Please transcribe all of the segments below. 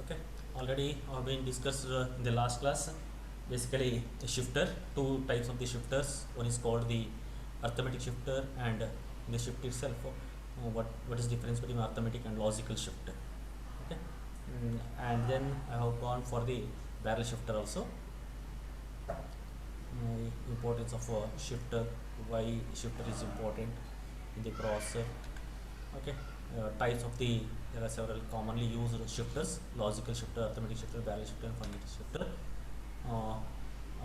Okay, already been discussed in the last class. Basically, a shifter, two types of the shifters. One is called the arithmetic shifter, and in the shift itself, what is the difference between arithmetic and logical shifter? Okay, and then I have gone for the barrel shifter also. Importance of a shifter, why shifter is important in the processor. Okay, types of the there are several commonly used shifters: logical shifter, arithmetic shifter, barrel shifter, and phonetic shifter. uh,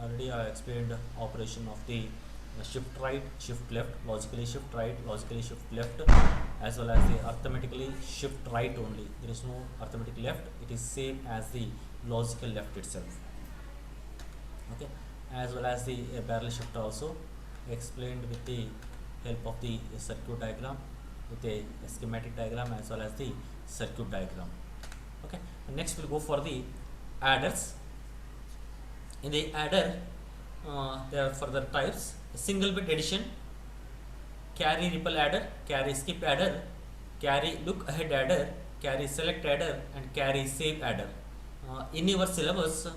Already I explained operation of the shift right, shift left, logically shift right, logically shift left, as well as the arithmetically shift right only. There is no arithmetic left, it is same as the logical left itself. Okay, as well as the barrel shift also explained with the help of the circuit diagram, with a schematic diagram as well as the circuit diagram. Okay, and next we'll go for the adders. In the adder, there are further types: single bit addition, carry ripple adder, carry skip adder, carry look ahead adder, carry select adder, and carry save adder. In your syllabus,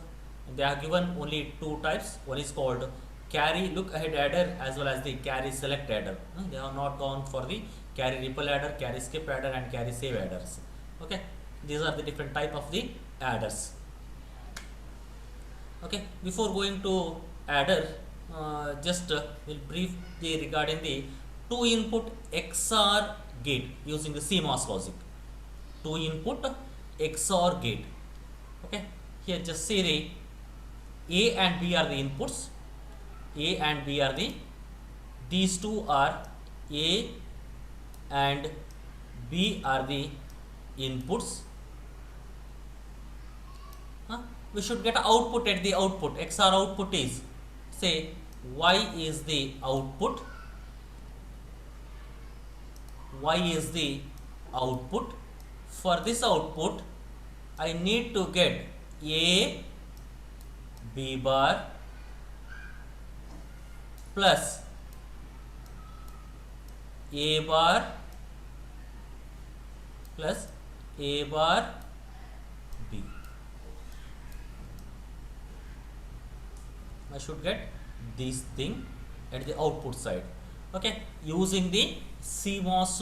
they are given only two types. One is called carry look ahead adder as well as the carry select adder. They have not gone for the carry ripple adder, carry skip adder, and carry save adders. Okay, these are the different type of the adders. Okay, before going to adder, just will brief the regarding the two input XOR gate using the CMOS logic. Two input XOR gate. Okay, here just say the A and B are the inputs. A and B are these two are A and B are the inputs. We should get output at the output. XOR output is, say, Y is the output. Y is the output. For this output, I need to get A, B bar plus A bar plus A bar B. I should get this thing at the output side. Okay, using the CMOS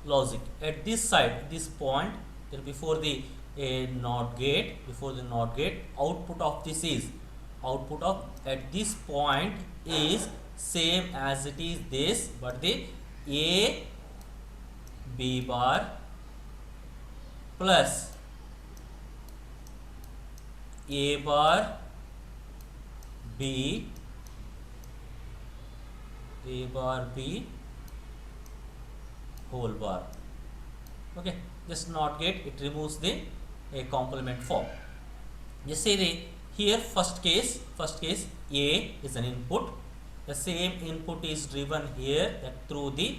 logic, at this side, this point, then before the NOT gate, output of this is, output of at this point is same as it is this, but the A B bar plus A bar B, A bar B whole bar. Okay, just NOT gate, it removes the complement form. Just say the here first case A is an input. The same input is driven here that through the,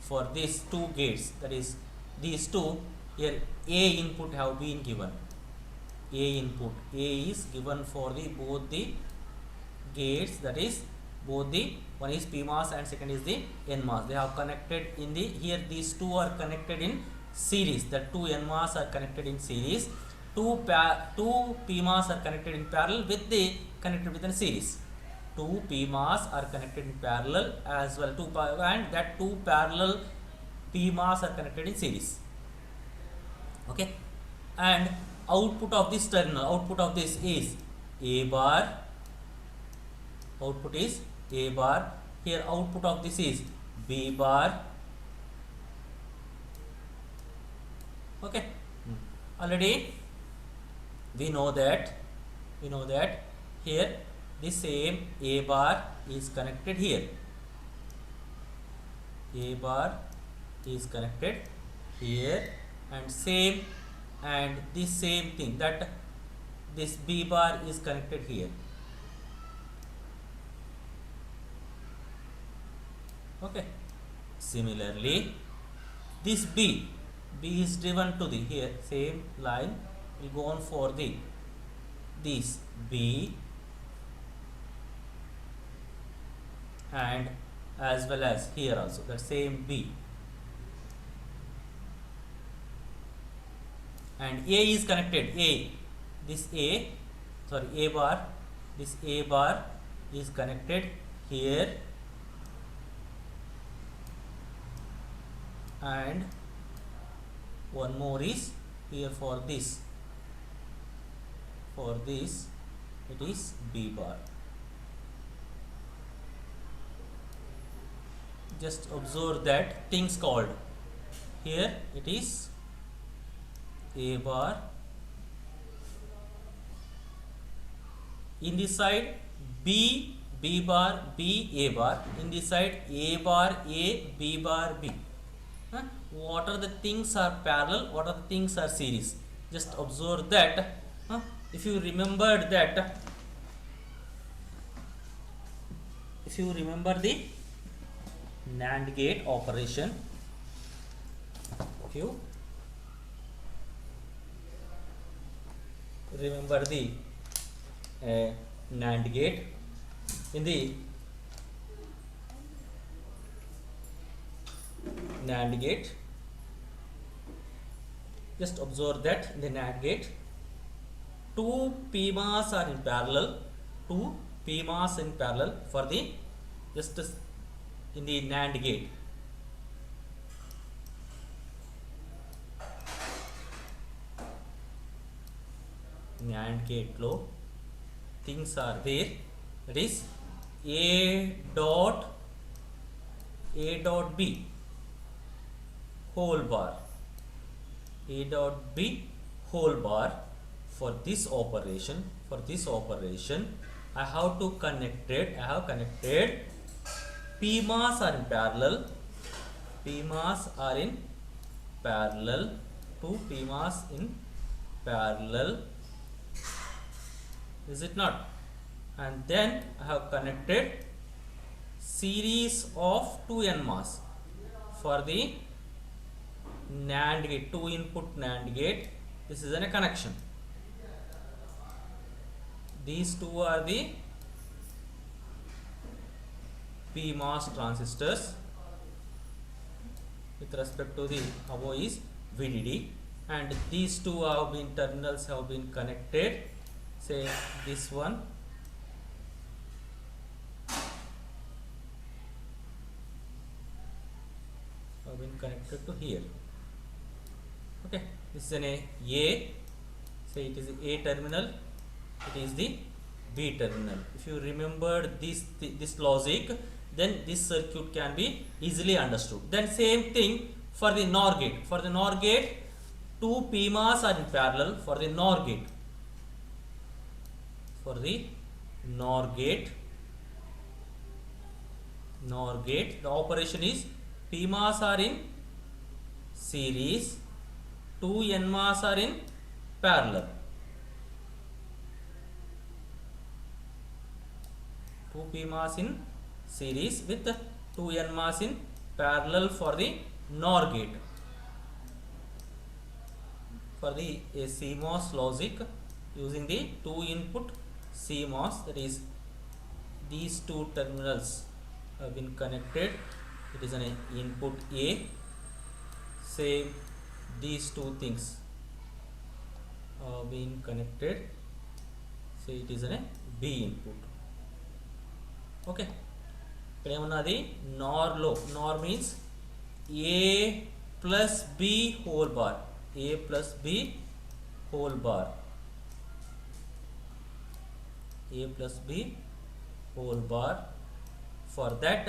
for these two gates, that is these two, here A input have been given. A input, A is given for the both the gates, that is both the, one is PMOS and second is the NMOS. They have connected in the, here these two are connected in series, the two NMOS are connected in series, two PMOS are connected in parallel with the, connected with a series. Two PMOS are connected in parallel as well, and that two parallel PMOS are connected in series. Okay, and output of this terminal, output of this is A bar, output is A bar. Here output of this is B bar. Okay, already we know that here the same A bar is connected here. A bar is connected here, and same, and the same thing, that this B bar is connected here. Okay, similarly this B is driven to the, here same line will go on for the, this B, and as well as here also that same B, and A is connected. This A bar, this A bar is connected here, and one more is here for this. For this it is B bar. Just observe that things called. Here it is A bar. In this side B bar, B, A bar. In this side A bar, A, B bar, B. What are the things are parallel? What are the things are series? Just observe that. If you remember that, if you remember the NAND gate operation, if you remember the NAND gate, in the NAND gate, just observe that in the NAND gate, two PMOS are in parallel, two PMOS in parallel for the just in the NAND gate. NAND gate low things are there. That is A dot B whole bar, A dot B whole bar. For this operation, I have to connected. I have connected PMOS are in parallel. PMOS are in parallel. Two PMOS in parallel. Is it not? And then I have connected series of two NMOS for the NAND gate, two input NAND gate. This is a connection. These two are the PMOS transistors. With respect to the above is VDD, and these two have been terminals have been connected. Say this one, have been connected to here. Okay, this is an A. Say it is A terminal. It is the B terminal. If you remember this logic, then this circuit can be easily understood. Then same thing for the NOR gate. For the NOR gate, two PMOS are in parallel. For the NOR gate, the operation is PMOS are in series, two NMOS are in parallel. Two PMOS in series with two NMOS in parallel for the NOR gate. For the CMOS logic, using the two input CMOS, that is these two terminals have been connected. It is an input A. Same these two things have been connected. Say it is a B input. Okay, ఇక్కడ ఏమన్నది NOR లో, NOR means A plus B whole bar, A plus B whole bar, A plus B whole bar. For that,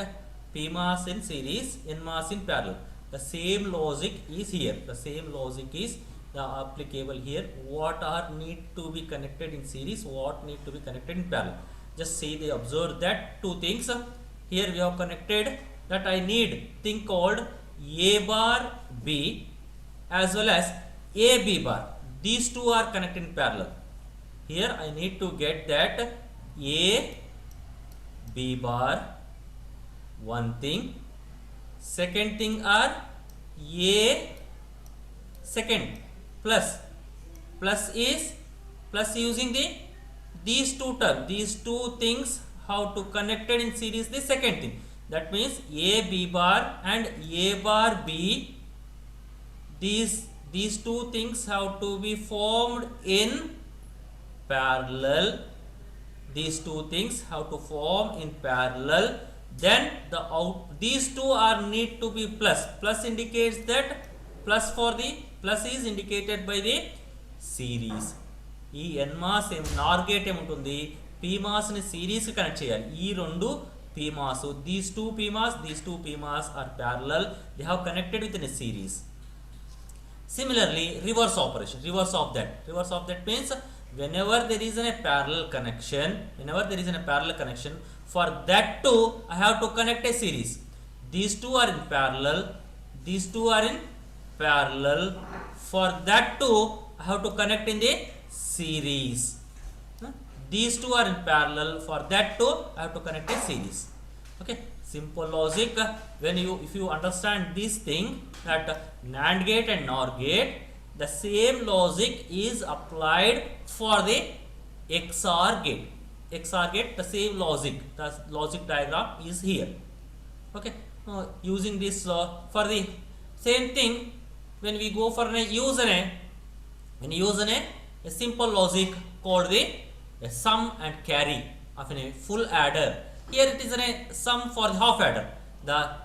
PMOS in series, NMOS in parallel. The same logic is here. The same logic is applicable here. What are need to be connected in series, what need to be connected in parallel. Just see, they observe that two things. Here we have connected that I need thing called A bar B as well as A B bar. These two are connected in parallel. Here I need to get that A B bar, one thing. Second thing are A second plus is plus using the these two terms, these two things how to connected in series. The second thing, that means A B bar and A bar B, these two things have to be formed in parallel. These two things have to form in parallel. Then these two are need to be plus. Plus indicates that plus is indicated by the series. ఈ NMOS NOR gate ఏముంటుంది, PMOS ని series connect చేయాలి. ఈ రెండు PMOS, these two PMOS are parallel. They have connected within a series. Similarly, reverse operation. Reverse of that means whenever there is a parallel connection, for that too I have to connect a series. These two are in parallel. For that too I have to connect in the series. These two are in parallel. For that too I have to connect a series. Okay, simple logic. If you understand this thing, that NAND gate and NOR gate, the same logic is applied for the XOR gate. The same logic. The logic diagram is here. Okay, using this for the same thing, when we go for a simple logic called the sum and carry of a full adder. Here it is a sum for the half adder.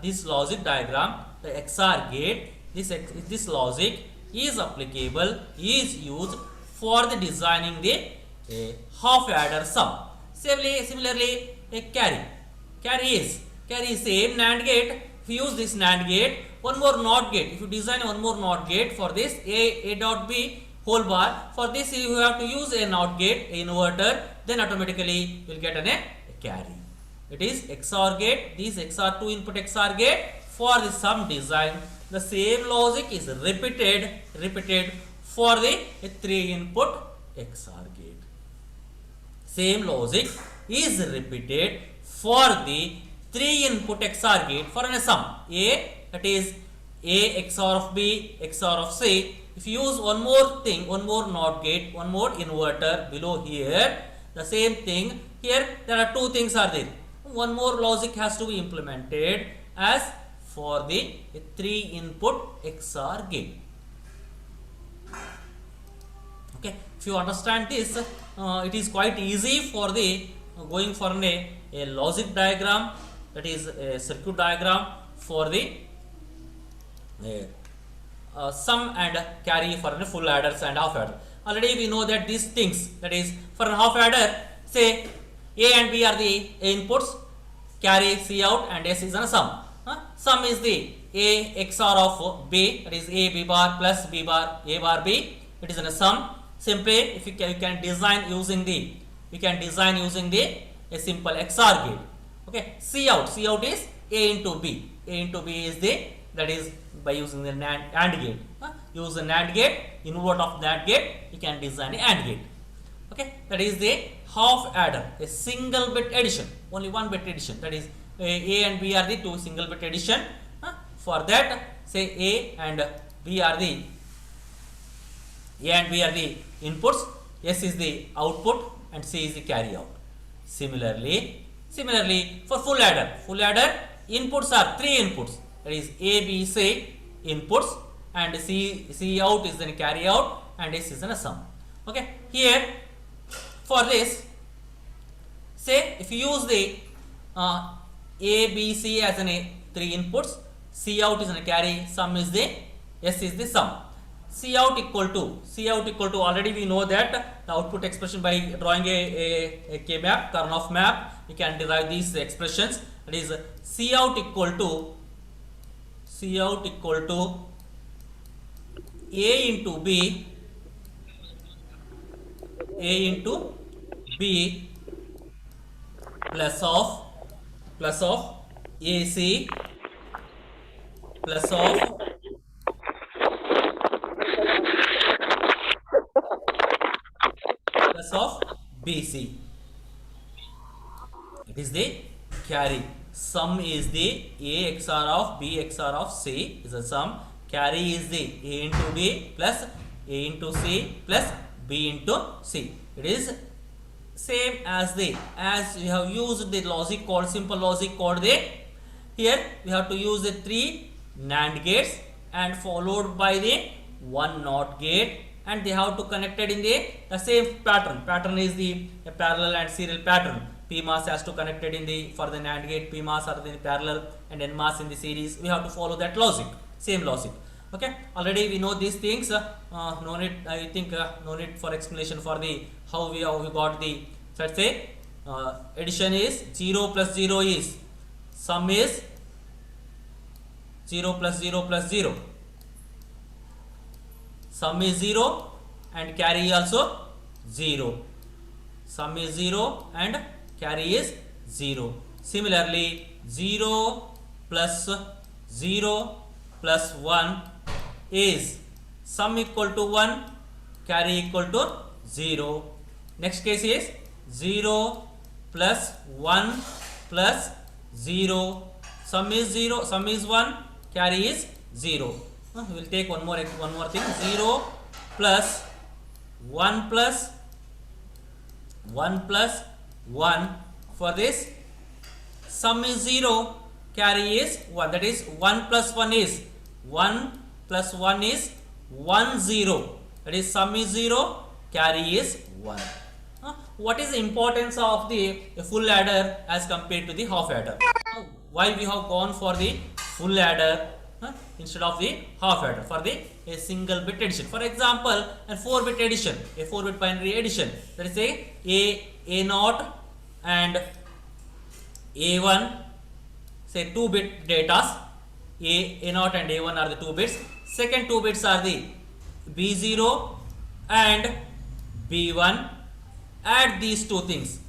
This logic diagram, the XOR gate, this logic is applicable, is used for the designing the half adder sum. Similarly, a carry is same NAND gate. If you use this NAND gate, one more NOT gate. If you design one more NOT gate for this A dot B whole bar, for this you have to use a NOT gate, a inverter, then automatically you will get a carry. It is XOR gate. This XOR 2 input XOR gate for the sum design. The same logic is repeated for the 3 input XOR gate. Same logic is repeated for the 3 input XOR gate for a sum. That is A XOR of B XOR of C. If you use one more thing, one more NOT gate, one more inverter below here, the same thing here, there are two things are there. One more logic has to be implemented as for the 3 input XOR gate. Okay, if you understand this, it is quite easy for the going for a logic diagram, that is a circuit diagram for the sum and carry for a full adders and half adder. Already we know that these things, that is for a half adder, say A and B are the inputs, carry C out, and S is a sum. Sum is the A XOR of B, that is A B bar plus B bar A bar B. It is in a sum. Simply, if we can design using the a simple XOR gate. Okay, C out is A into B. A into B is the, that is by using the AND gate. Use the NAND gate, invert of that gate, you can design the AND gate. Okay, that is the half adder, a single bit addition, only one bit addition. That is A and B are the two single bit addition. For that, say A and B are the inputs, S is the output, and C is the carry out. Similarly, for full adder inputs are 3 inputs. That is A, B, C inputs, and C out is then carry out, and S is then a sum. Okay, here for this, say if you use the A, B, C as 3 inputs, C out is a carry, sum is the, S is the sum. C out equal to already we know that the output expression by drawing a K-map, Karnoff map, you can derive these expressions. That is C out equal to A into B plus of AC plus of BC. It is the carry. Sum is the A XOR of B XOR of C is a sum. Carry is the A into B plus A into C plus B into C. It is same as we have used the logic called simple logic called the, here we have to use the 3 NAND gates and followed by the one NOT gate, and they have to connected in the same pattern. Pattern is the parallel and serial pattern. PMOS has to connected in the for the NAND gate, PMOS are in the parallel and NMOS in the series. We have to follow that logic, same logic. Okay, already we know these things. No need, I think, no need for explanation for the how we got the. Let's say addition is 0 plus 0 is, sum is 0 plus 0 plus 0. Sum is 0 and carry also 0. Sum is 0 and carry is 0. Similarly, 0 plus 0 plus 1 is sum equal to 1, carry equal to 0. Next case is 0 plus 1 plus 0. Sum is 0, sum is 1, carry is 0. We will take one more thing. 0 plus 1 plus 1 plus 1. For this, sum is 0, carry is 1. That is 1 plus 1 is 1 plus 1 is 1 0. That is sum is 0, carry is 1. What is the importance of the full adder as compared to the half adder? Why we have gone for the full adder instead of the half adder for the a single bit addition? For example, a 4-bit addition, a 4-bit binary addition. That is A0 and A1, say 2-bit datas. A0 and A1 are the 2 bits. Second 2 bits are the B0 and B1. Add these two things.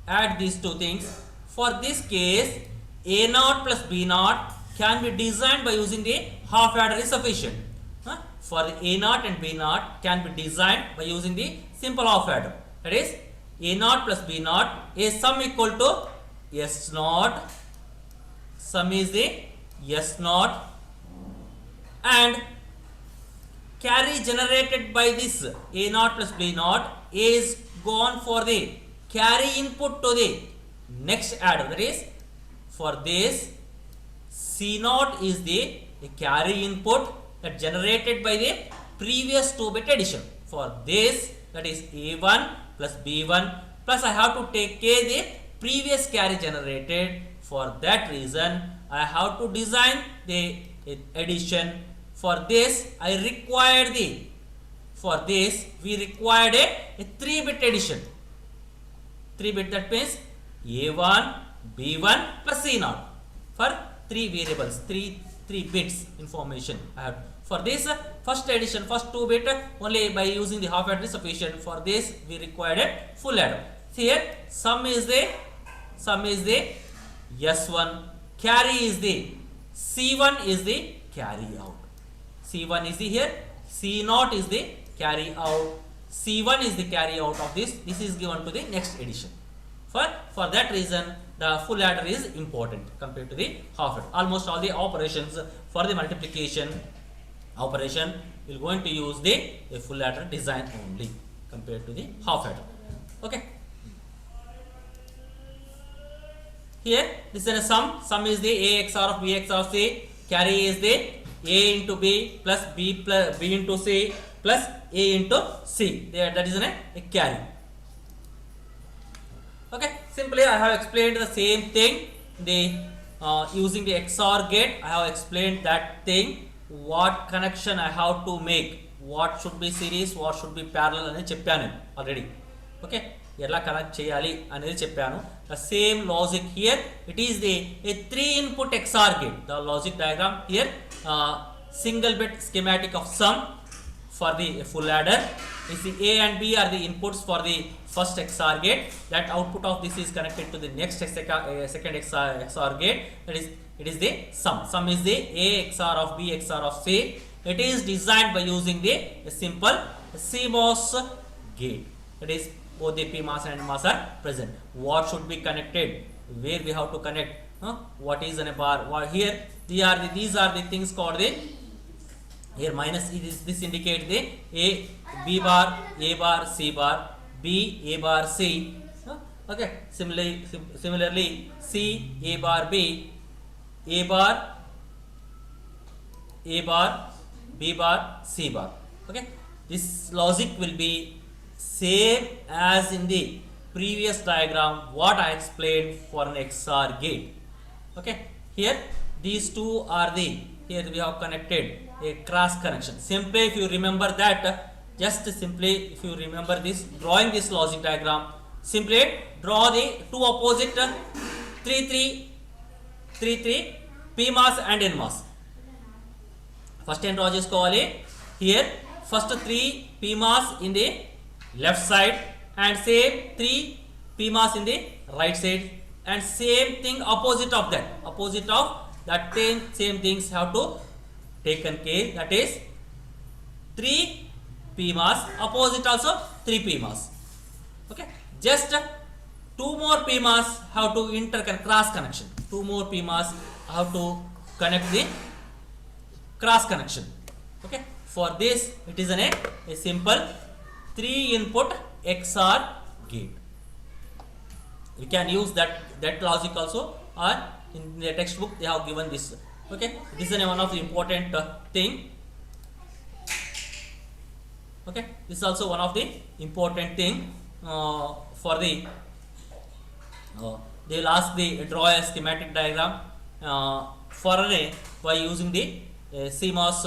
Add these two things. For this case, A0 plus B0 can be designed by using the half adder is sufficient. For the A0 and B0 can be designed by using the simple half adder. That is A0 plus B0 is sum equal to S0. Sum is the S0 and carry generated by this A0 plus B0 is gone for the carry input to the next adder. That is, for this C0 is the carry input that generated by the previous 2-bit addition. For this, that is A1 plus B1 plus I have to take care the previous carry generated. For that reason, I have to design the addition. For this, I required the, for this we required a 3-bit addition. 3-bit, that means A1, B1 plus C0 for 3 variables, 3 bits information I have. For this first addition, first 2-bit only by using the half adder is sufficient. For this we required a full adder. See here, sum is the S1, carry is the C1 is the carry out. C1 is the here, C0 is the carry out, C1 is the carry out of this. This is given to the next addition. For that reason, the full adder is important compared to the half adder. Almost all the operations for the multiplication operation we are going to use the full adder design only compared to the half adder. Okay. Here this is a sum. Sum is the A XOR of B XOR of C. Carry is the A into B plus B into C plus A into C. There, that is a carry. Okay. Simply I have explained the same thing. The using the XOR gate, I have explained that thing. What connection I have to make, what should be series, what should be parallel అని చెప్పాను already. Okay, ఎలా connect చేయాలి అనేది చెప్పాను. The same logic here. It is a 3-input XOR gate. The logic diagram here, single bit schematic of sum for the full adder. Is the A and B are the inputs for the first XOR gate. That output of this is connected to the next second XOR gate. That is, it is the sum. Sum is the A XOR of B XOR of C. It is designed by using the simple CMOS gate. That is, both the PMOS and NMOS are present. What should be connected? Where we have to connect? What is a bar? Here these are the things called the. Here minus this indicates the B bar, A bar, C bar, B, A bar, C. Okay. Similarly, C, A bar, B, A bar, B bar, C bar. Okay, this logic will be same as in the previous diagram what I explained for an XOR gate. Okay, here these two are the, here we have connected a cross connection. Simply if you remember that, just simply if you remember this, drawing this logic diagram, simply draw the two opposite 3 3 3 3 PMOS and NMOS. First ఏం draw చేసుకోవాలి, here first 3 PMOS in the left side and same 3 PMOS in the right side, and same thing opposite of that, opposite of that same things have to taken care, that is 3 PMOS opposite also 3 PMOS. Okay, just 2 more PMOS have to interconnect, cross connection, 2 more PMOS have to connect the cross connection. Okay, for this it is a simple 3 input XOR gate. We can use that logic also, or in the textbook they have given this. Okay, this is one of the important thing. Okay, this is also one of the important thing for the they will ask the draw a schematic diagram for array by using the CMOS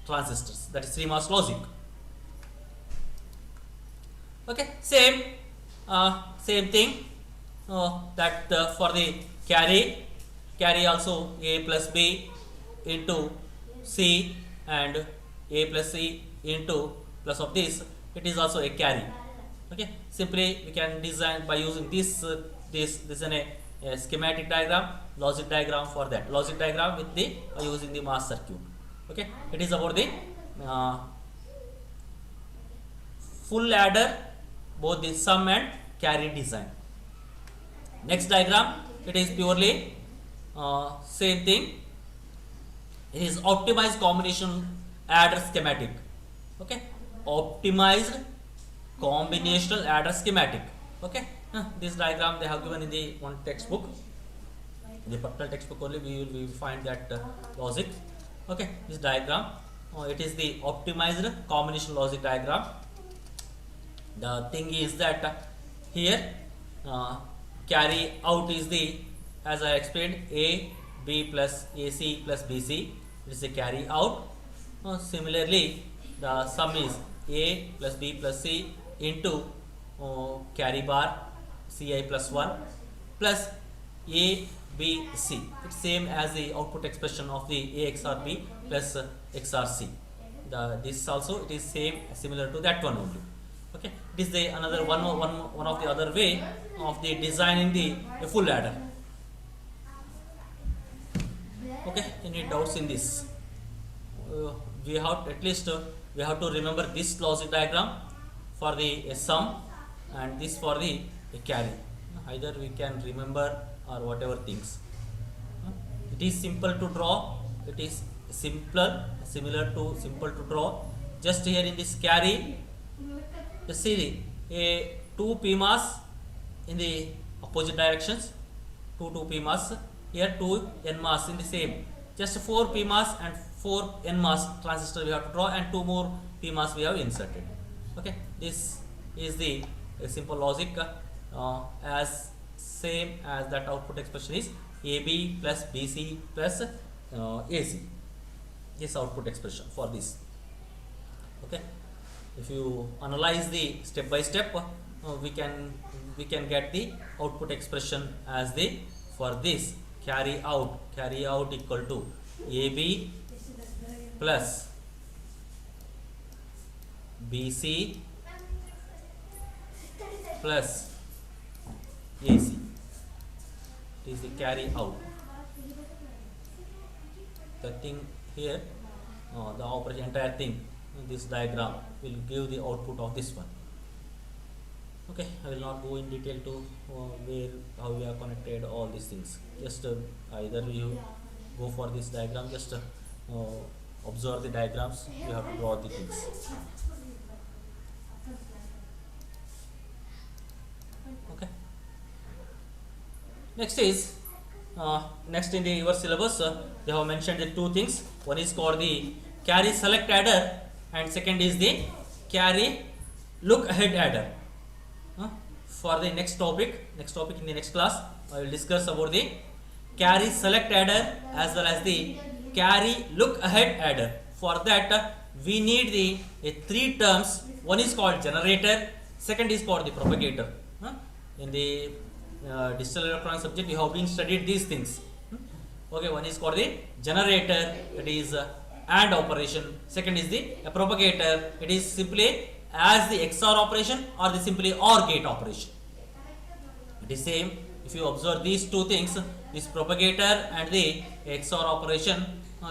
transistors, that is CMOS logic. Okay, same thing that for the carry also A plus B into C and A plus C into plus of this, it is also a carry. Okay, simply we can design by using this is a schematic diagram, logic diagram for that, logic diagram with the using the mass circuit. Okay, it is about the full adder, both the sum and carry design. Next diagram, it is purely same thing, it is optimized combination adder schematic. Okay, optimized combinational adder schematic. Okay, this diagram they have given in the one textbook, the particular textbook only we will find that logic. Okay, this diagram it is the optimized combination logic diagram. The thing is that here carry out is the, as I explained, A B plus AC plus BC, it is a carry out. Similarly the sum is A plus B plus C into carry bar Ci plus 1 plus A B C. It's same as the output expression of the A XOR B plus XOR C. This also it is similar to that one only. Okay, it is the another one of the other way of the designing the full adder. Okay, any doubts in this? We have at least we have to remember this logic diagram for the sum and this for the carry. Either we can remember or whatever things. It is simple to draw. It is simple to draw. Just here in this carry, just see the 2 PMOS in the opposite directions, 2 PMOS, here 2 NMOS in the same, just 4 PMOS and 4 NMOS transistor we have to draw, and 2 more PMOS we have inserted. Okay, this is the simple logic as same as that output expression is AB plus BC plus AC, this output expression for this. Okay, if you analyze the step by step, we can get the output expression as the, for this carry out equal to AB plus BC plus AC is the carry out. The thing here, the operation, entire thing, this diagram will give the output of this one. Okay, I will not go in detail to where, how we are connected, all these things. Just either you go for this diagram, just observe the diagrams, you have to draw the things. Okay. Next is next in the your syllabus they have mentioned the two things. One is called the carry select adder, and second is the carry look ahead adder. Uh, for the next topic in the next class, I will discuss about the carry select adder as well as the carry look ahead adder. For that, we need the three terms. One is called generator, second is called the propagator. In the digital electronics subject, you have been studied these things. Okay, one is called the generator, it is AND operation. Second is the propagator, it is simply as the XOR operation or the simply OR gate operation. It is same. If you observe these two things, this propagator and the XOR operation,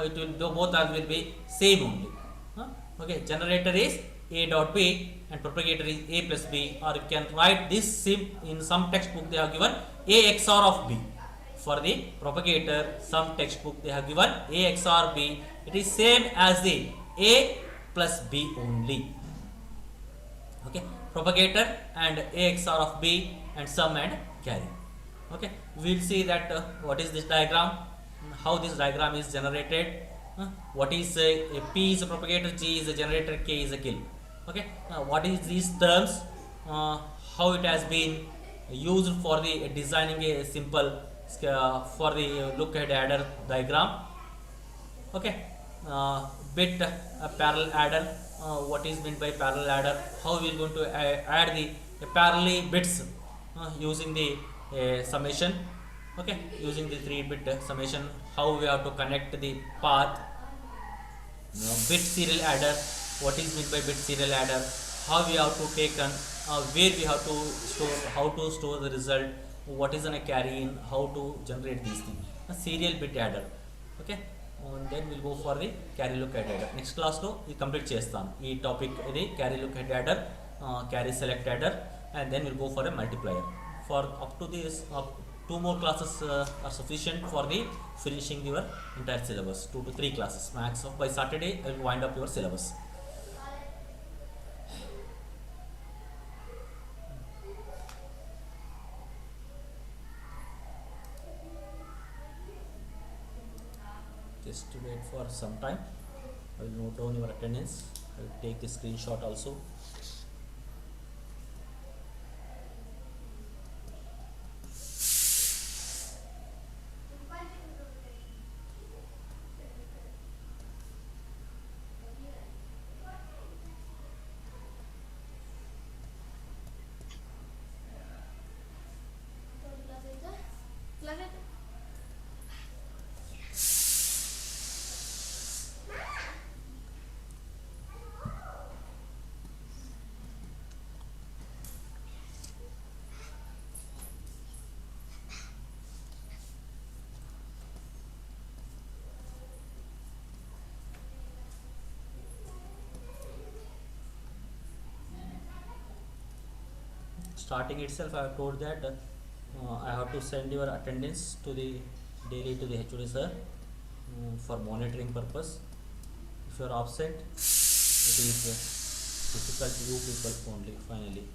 it will do both as will be same only. Okay, generator is A dot B and propagator is A plus B, or you can write this in some textbook they have given A XOR of B. For the propagator, some textbook they have given A XOR B. It is same as the A plus B only. Okay, propagator and A XOR of B and sum and carry. Okay, we will see that what is this diagram, how this diagram is generated, what is a P is a propagator, G is a generator, K is a kill. Okay, what is these terms, how it has been used for the designing a simple for the look ahead adder diagram. Okay, bit parallel adder, what is meant by parallel adder, how we are going to add the parallel bits using the summation. Okay, using the 3-bit summation, how we have to connect the path. Bit serial adder, what is meant by bit serial adder, how we have to take where we have to store, how to store the result, what is a carry in, how to generate these things. A serial bit adder. Okay, and then we'll go for the carry look ahead adder. Next class lo ఈ complete చేస్తాను ఈ topic, ఇది carry look ahead adder, carry select adder, and then we'll go for a multiplier. For up to this 2 more classes are sufficient for the finishing your entire syllabus. 2 to 3 classes max. By Saturday I will wind up your syllabus. Just to wait for some time. I will note down your attendance. I will take the screenshot also. Starting itself, I have told that I have to send your attendance to the daily to the HOD sir for monitoring purpose. If you are absent, it is difficult to you people only finally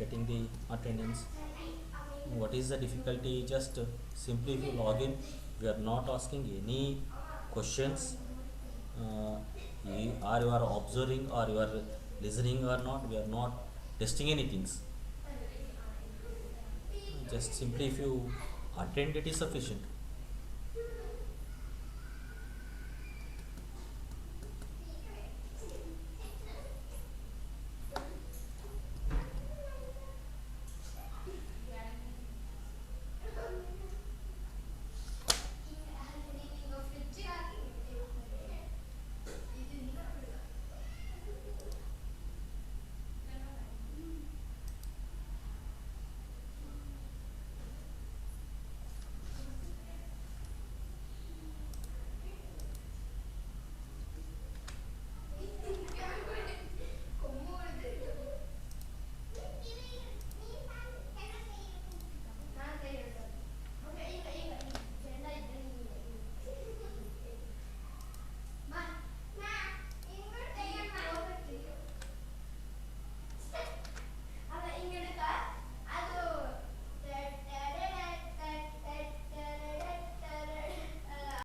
getting the attendance. What is the difficulty? Just simply if you log in, we are not asking any questions. Are you are observing or you are listening or not? We are not testing anything. Just simply if you attend, it is sufficient.